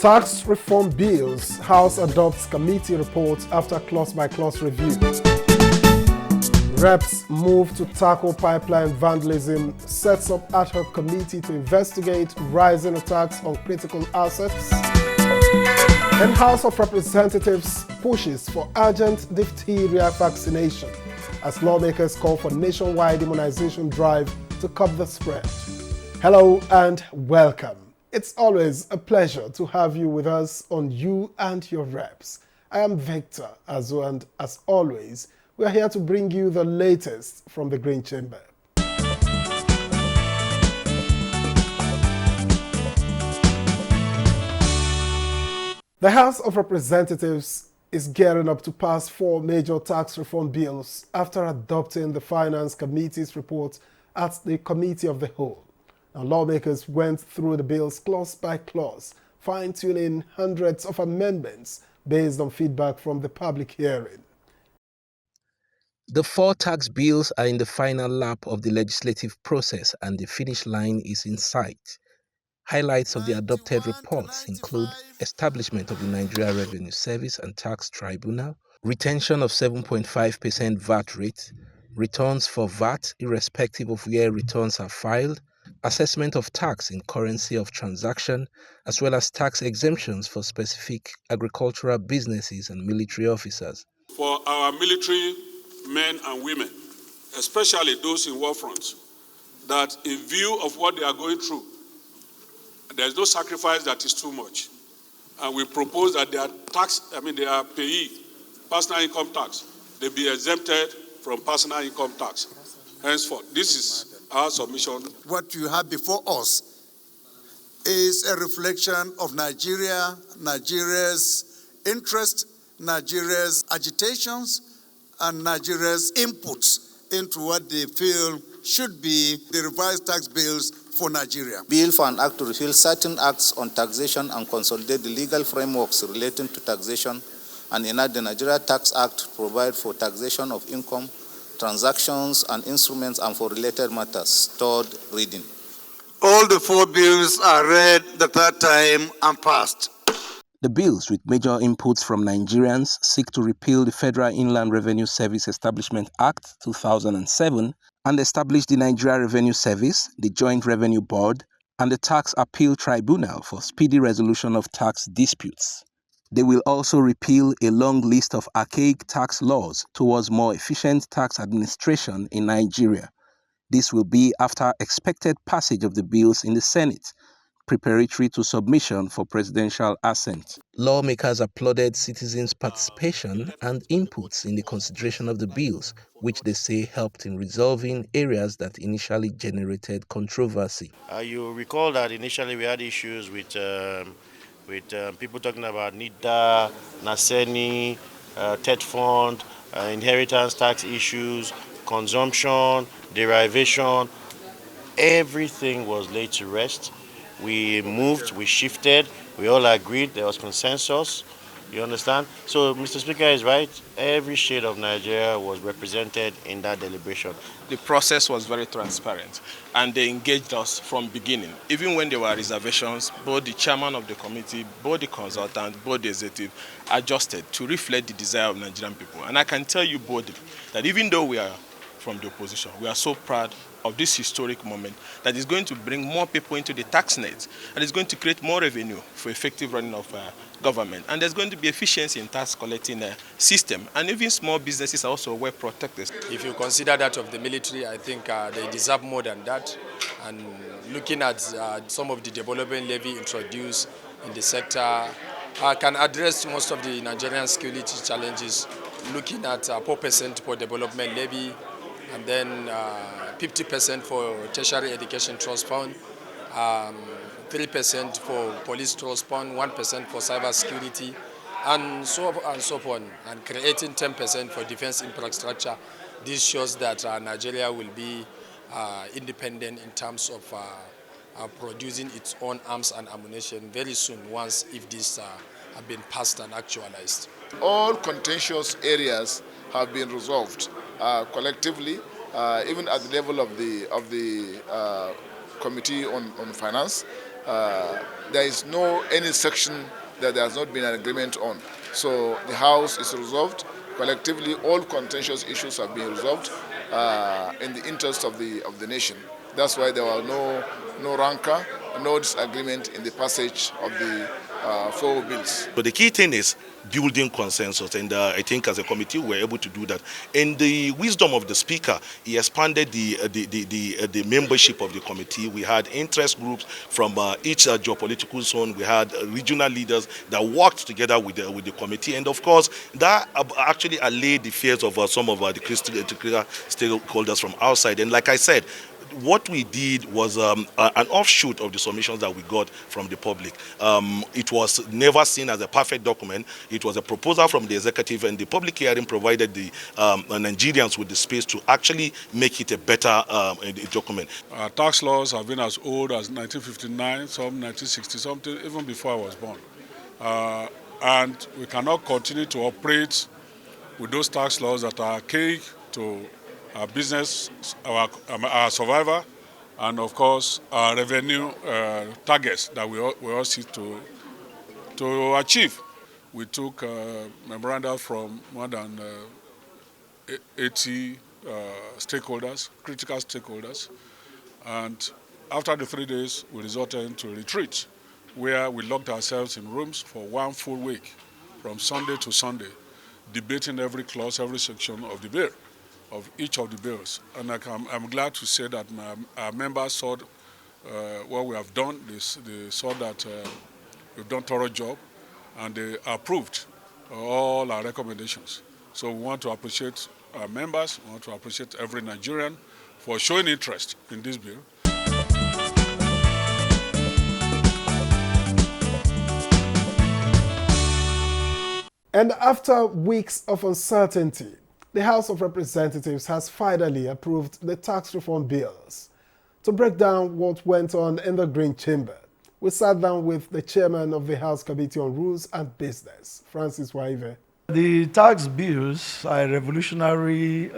Tax reform bills. House adopts committee report after clause-by-clause review. Reps move to tackle pipeline vandalism. Sets up ad hoc committee to investigate rising attacks on critical assets. And House of Representatives pushes for urgent diphtheria vaccination as lawmakers call for nationwide immunization drive to curb the spread. Hello and welcome. It's always a pleasure to have you with us on You and Your Reps. I am Victor Azu, and as always, we are here to bring you the latest from the Green Chamber. The House of Representatives is gearing up to pass 4 major tax reform bills after adopting the Finance Committee's report at the Committee of the Whole. Now, lawmakers went through the bills clause by clause, fine-tuning hundreds of amendments based on feedback from the public hearing. The 4 tax bills are in the final lap of the legislative process and the finish line is in sight. Highlights of the adopted reports include establishment of the Nigeria Revenue Service and Tax Tribunal, retention of 7.5% VAT rate, returns for VAT irrespective of where returns are filed, assessment of tax in currency of transaction, as well as tax exemptions for specific agricultural businesses and military officers. For our military men and women, especially those in war fronts, that in view of what they are going through, there's no sacrifice that is too much. And we propose that their payee, personal income tax, they be exempted from personal income tax. Henceforth, this is our submission. What you have before us is a reflection of Nigeria, Nigeria's interest, Nigeria's agitations, and Nigeria's inputs into what they feel should be the revised tax bills for Nigeria. Bill for an act to repeal certain acts on taxation and consolidate the legal frameworks relating to taxation and enact the Nigeria Tax Act to provide for taxation of income, transactions and instruments and for related matters. Third reading. All the 4 bills are read the third time and passed. The bills, with major inputs from Nigerians, seek to repeal the Federal Inland Revenue Service Establishment Act 2007 and establish the Nigeria Revenue Service, the Joint Revenue Board, and the Tax Appeal Tribunal for speedy resolution of tax disputes. They will also repeal a long list of archaic tax laws towards more efficient tax administration in Nigeria. This will be after expected passage of the bills in the Senate, preparatory to submission for presidential assent. Lawmakers applauded citizens' participation and inputs in the consideration of the bills, which they say helped in resolving areas that initially generated controversy. You recall that initially we had issues with people talking about NIDA, NASENI, TET fund, inheritance tax issues, consumption, derivation. Everything was laid to rest. We moved, we shifted, we all agreed, there was consensus, you understand? So Mr. Speaker is right, every shade of Nigeria was represented in that deliberation. The process was very transparent and they engaged us from beginning. Even when there were reservations, both the chairman of the committee, both the consultant, both the executive adjusted to reflect the desire of Nigerian people. And I can tell you boldly that even though we are from the opposition, we are so proud of this historic moment that is going to bring more people into the tax net and is going to create more revenue for effective running of government. And there's going to be efficiency in tax collecting system, and even small businesses are also well protected. If you consider that of the military, I think they deserve more than that. And looking at some of the development levy introduced in the sector can address most of the Nigerian security challenges, looking at 4% for development levy, and then 50% for tertiary education trust fund, 3% for police trust fund, 1% for cyber security, and so on, and creating 10% for defense infrastructure. This shows that Nigeria will be independent in terms of producing its own arms and ammunition very soon, once if these have been passed and actualized. All contentious areas have been resolved collectively, even at the level of the Committee on Finance. There is no any section that there has not been an agreement on. So the House is resolved. Collectively, all contentious issues have been resolved in the interest of the nation. That's why there was no rancor, no disagreement in the passage of the 4 bills. But the key thing is building consensus, and I think as a committee we were able to do that. In the wisdom of the Speaker, he expanded the membership of the committee. We had interest groups from each geopolitical zone. We had regional leaders that worked together with the committee, and of course that actually allayed the fears of some of the critical stakeholders from outside. And like I said, what we did was an offshoot of the submissions that we got from the public. It was never seen as a perfect document. It was a proposal from the executive, and the public hearing provided the Nigerians with the space to actually make it a better document. Tax laws have been as old as 1959, some 1960-something, even before I was born. And we cannot continue to operate with those tax laws that are archaic to our business, our survival, and of course our revenue targets that we all seek to achieve. We took memoranda from more than 80 stakeholders, critical stakeholders, and after the 3 days we resorted into retreat, where we locked ourselves in rooms for 1 full week, from Sunday to Sunday, debating every clause, every section of the bill, of each of the bills. And I'm glad to say that our members saw what we have done. They saw that we've done a thorough job, and they approved all our recommendations. So we want to appreciate our members, we want to appreciate every Nigerian for showing interest in this bill. And after weeks of uncertainty, the House of Representatives has finally approved the tax reform bills. To break down what went on in the Green Chamber, we sat down with the chairman of the House Committee on Rules and Business, Francis Waive. The tax bills are a revolutionary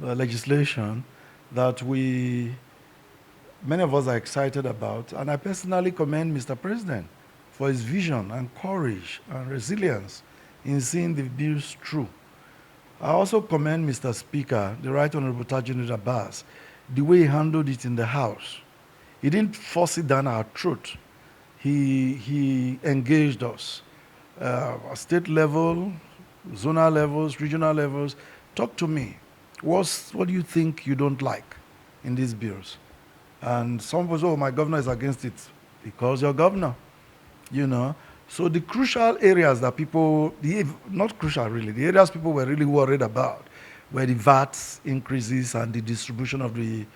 legislation that many of us are excited about, and I personally commend Mr. President for his vision and courage and resilience in seeing the bills through. I also commend Mr. Speaker, the Right Honorable Tajudeen Abbas, the way he handled it in the House. He didn't force it down our throat. He engaged us. At state level, zonal levels, regional levels. Talk to me. What do you think you don't like in these bills? And some people say, oh, my governor is against it. Because you're governor. You know, so the crucial areas that not crucial really, the areas people were really worried about were the VAT increases and the distribution of the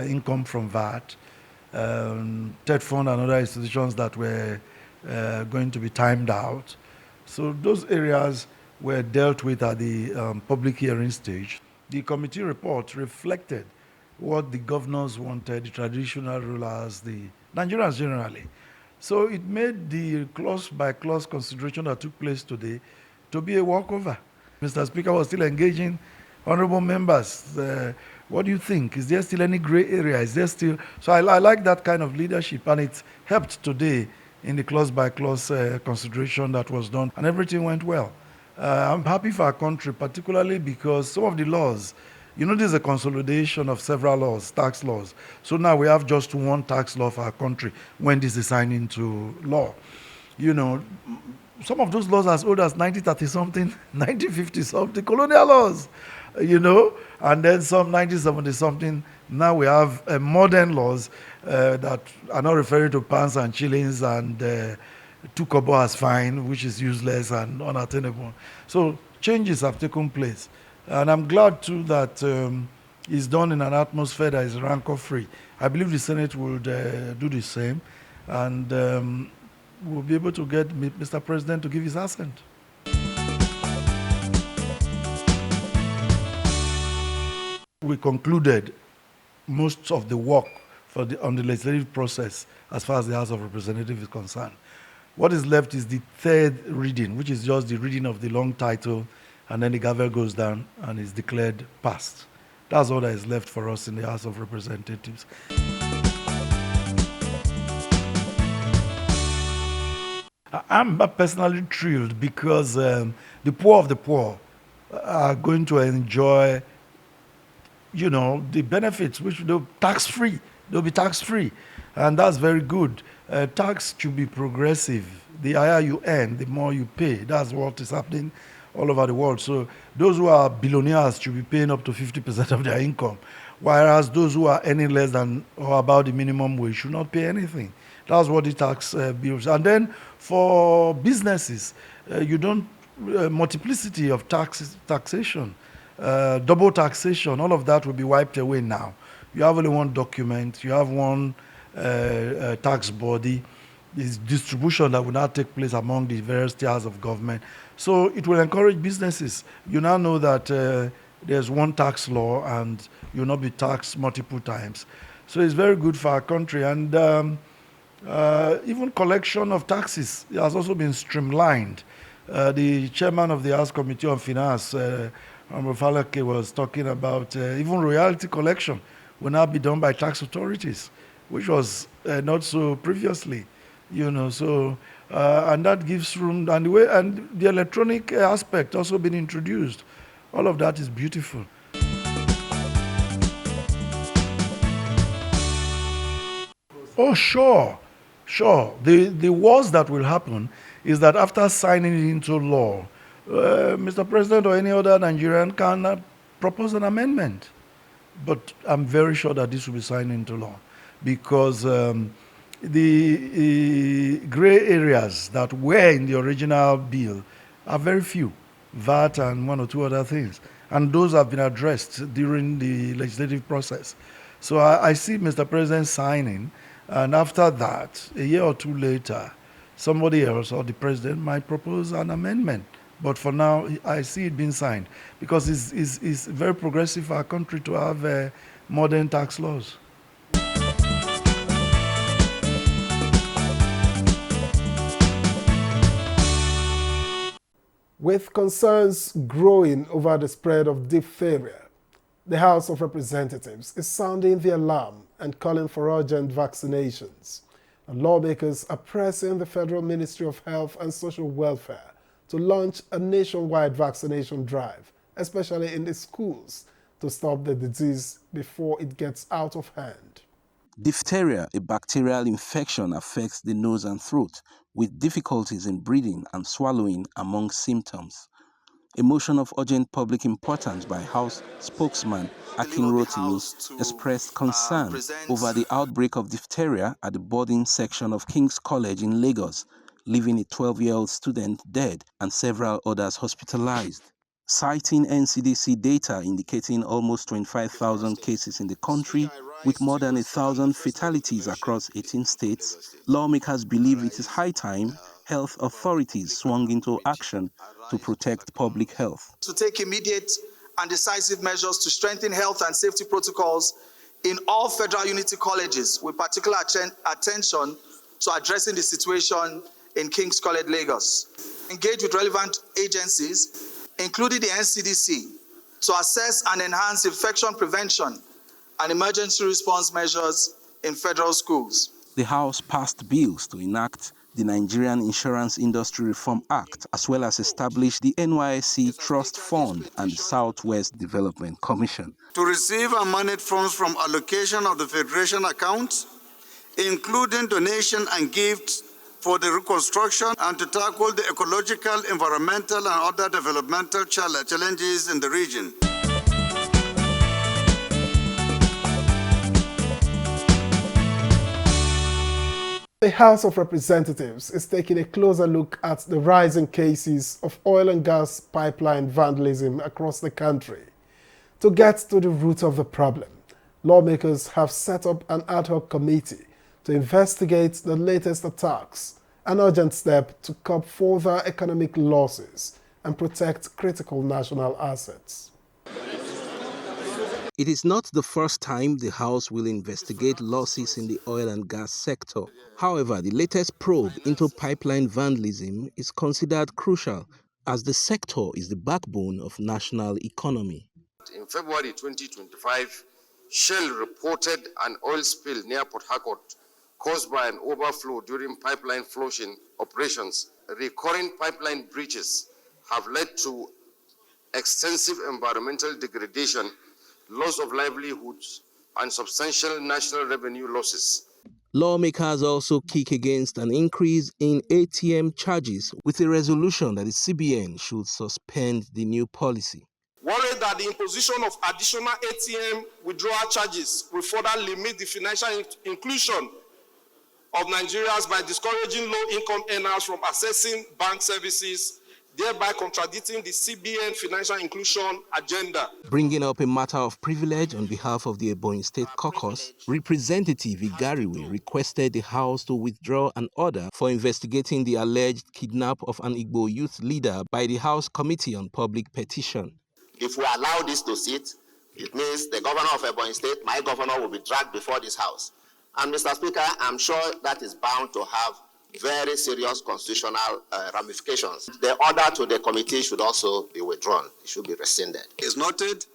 income from VAT, TED Fund and other institutions that were going to be timed out. So those areas were dealt with at the public hearing stage. The committee report reflected what the governors wanted, the traditional rulers, the Nigerians generally. So it made the clause-by-clause consideration that took place today to be a walkover. Mr. Speaker was still engaging honorable members. What do you think? Is there still any gray area? Is there still? So I like that kind of leadership, and it helped today in the clause-by-clause consideration that was done, and everything went well. I'm happy for our country, particularly because some of the laws, you know, this is a consolidation of several laws, tax laws. So now we have just one tax law for our country when this is signed into law. You know, some of those laws as old as 1930-something, 1950-something, colonial laws, you know, and then some 1970-something. Now we have modern laws that are not referring to pounds and shillings and 2 kobo as fine, which is useless and unattainable. So changes have taken place. And I'm glad, too, that it's done in an atmosphere that is rancor-free. I believe the Senate will do the same, and we'll be able to get Mr. President to give his assent. We concluded most of the work on the legislative process as far as the House of Representatives is concerned. What is left is the third reading, which is just the reading of the long title, and then the gavel goes down and is declared passed. That's all that is left for us in the House of Representatives. I'm personally thrilled because the poor of the poor are going to enjoy, the benefits, which they'll tax-free. They'll be tax-free, and that's very good. Tax should be progressive. The higher you earn, the more you pay. That's what is happening all over the world. So those who are billionaires should be paying up to 50% of their income, whereas those who are earning less than or about the minimum wage should not pay anything. That's what the tax bills. And then for businesses, you don't multiplicity of taxation, double taxation. All of that will be wiped away now. You have only one document. You have one tax body. This distribution that will now take place among the various tiers of government. So it will encourage businesses. You now know that there's one tax law and you'll not be taxed multiple times. So it's very good for our country. And even collection of taxes has also been streamlined. The chairman of the House Committee on Finance, Honorable Falake, was talking about even royalty collection will now be done by tax authorities, which was not so previously. So and that gives room, and the electronic aspect also been introduced. All of that is beautiful. Oh, sure. The worst that will happen is that after signing it into law, Mr. President or any other Nigerian can propose an amendment. But I'm very sure that this will be signed into law because the gray areas that were in the original bill are very few, VAT and one or two other things. And those have been addressed during the legislative process. So I see Mr. President signing, and after that, a year or two later, somebody else or the president might propose an amendment. But for now, I see it being signed because it's very progressive for our country to have modern tax laws. With concerns growing over the spread of diphtheria, the House of Representatives is sounding the alarm and calling for urgent vaccinations. And lawmakers are pressing the Federal Ministry of Health and Social Welfare to launch a nationwide vaccination drive, especially in the schools, to stop the disease before it gets out of hand. Diphtheria, a bacterial infection, affects the nose and throat, with difficulties in breathing and swallowing among symptoms. A motion of urgent public importance by House spokesman Akin Rotimi expressed concern over the outbreak of diphtheria at the boarding section of King's College in Lagos, leaving a 12-year-old student dead and several others hospitalized. Citing NCDC data indicating almost 25,000 cases in the country, with more than 1,000 fatalities across 18 states, lawmakers believe it is high time health authorities swung into action to protect public health. To take immediate and decisive measures to strengthen health and safety protocols in all federal unity colleges, with particular attention to addressing the situation in King's College, Lagos. Engage with relevant agencies, including the NCDC, to assess and enhance infection prevention and emergency response measures in federal schools. The House passed bills to enact the Nigerian Insurance Industry Reform Act, as well as establish the NYSC Trust Fund and the Southwest Development Commission. To receive and manage funds from allocation of the Federation accounts, including donation and gifts for the reconstruction, and to tackle the ecological, environmental, and other developmental challenges in the region. The House of Representatives is taking a closer look at the rising cases of oil and gas pipeline vandalism across the country. To get to the root of the problem, lawmakers have set up an ad hoc committee to investigate the latest attacks, an urgent step to curb further economic losses and protect critical national assets. It is not the first time the House will investigate losses in the oil and gas sector. However, the latest probe into pipeline vandalism is considered crucial as the sector is the backbone of national economy. In February 2025, Shell reported an oil spill near Port Harcourt caused by an overflow during pipeline flushing operations. Recurring pipeline breaches have led to extensive environmental degradation, loss of livelihoods, and substantial national revenue losses. Lawmakers also kick against an increase in ATM charges with a resolution that the CBN should suspend the new policy. Worried that the imposition of additional ATM withdrawal charges will further limit the financial inclusion of Nigerians by discouraging low-income earners from accessing bank services, thereby contradicting the CBN financial inclusion agenda. Bringing up a matter of privilege on behalf of the Ebonyi State Caucus, Representative Igariwe requested the House to withdraw an order for investigating the alleged kidnap of an Igbo youth leader by the House Committee on Public Petition. If we allow this to sit, it means the governor of Ebonyi State, my governor, will be dragged before this House. And Mr. Speaker, I'm sure that is bound to have very serious constitutional ramifications. The order to the committee should also be withdrawn. It should be rescinded. Is noted,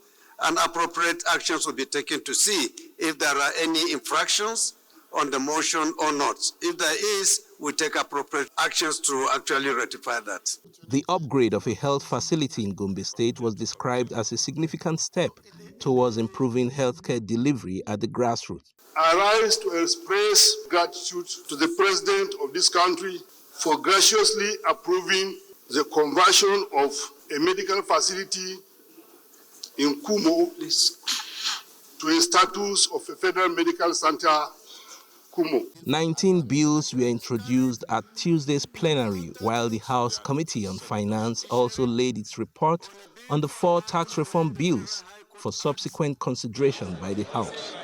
and appropriate actions will be taken to see if there are any infractions on the motion or not. If there is, we take appropriate actions to actually rectify that. The upgrade of a health facility in Gombe State was described as a significant step towards improving healthcare delivery at the grassroots. I rise to express gratitude to the President of this country for graciously approving the conversion of a medical facility in Kumo to a status of a federal medical center, Kumo. 19 bills were introduced at Tuesday's plenary, while the House Committee on Finance also laid its report on the 4 tax reform bills for subsequent consideration by the House.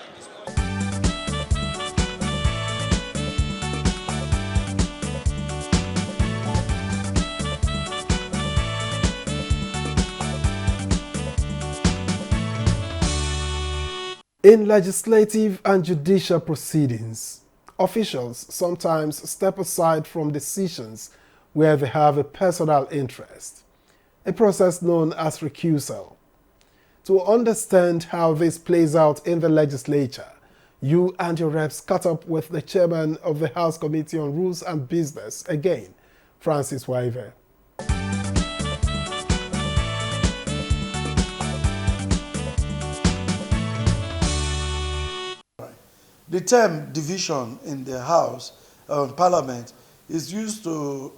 In legislative and judicial proceedings, officials sometimes step aside from decisions where they have a personal interest, a process known as recusal. To understand how this plays out in the legislature, you and your reps caught up with the chairman of the House Committee on Rules and Business, again, Francis Waive. The term division in the House, Parliament, is used to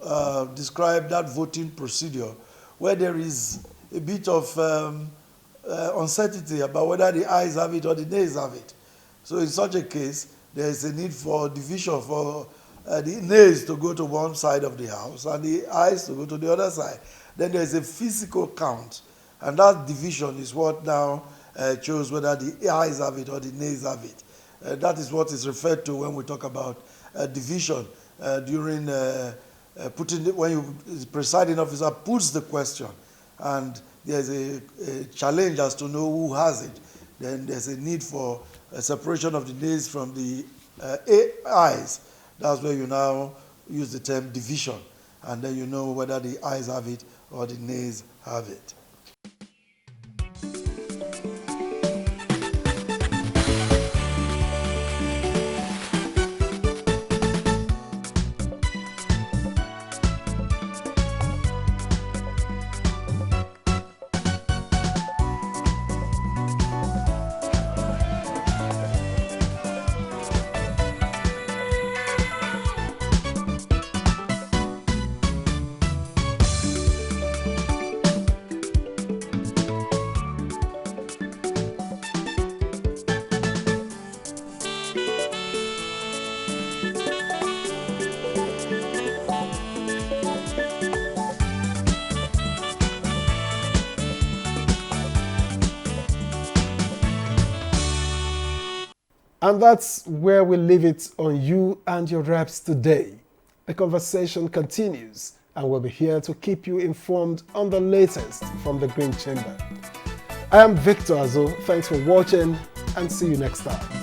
describe that voting procedure where there is a bit of uncertainty about whether the ayes have it or the nays have it. So in such a case, there is a need for division for the nays to go to one side of the House and the ayes to go to the other side. Then there is a physical count, and that division is what now shows whether the ayes have it or the nays have it. That is what is referred to when we talk about division during when the presiding officer puts the question and there's a challenge as to know who has it. Then there's a need for a separation of the nays from the ayes. That's where you now use the term division, and then you know whether the ayes have it or the nays have it. And that's where we leave it on You and Your Reps today. The conversation continues, and we'll be here to keep you informed on the latest from the Green Chamber. I am Victor Azo. Thanks for watching, and see you next time.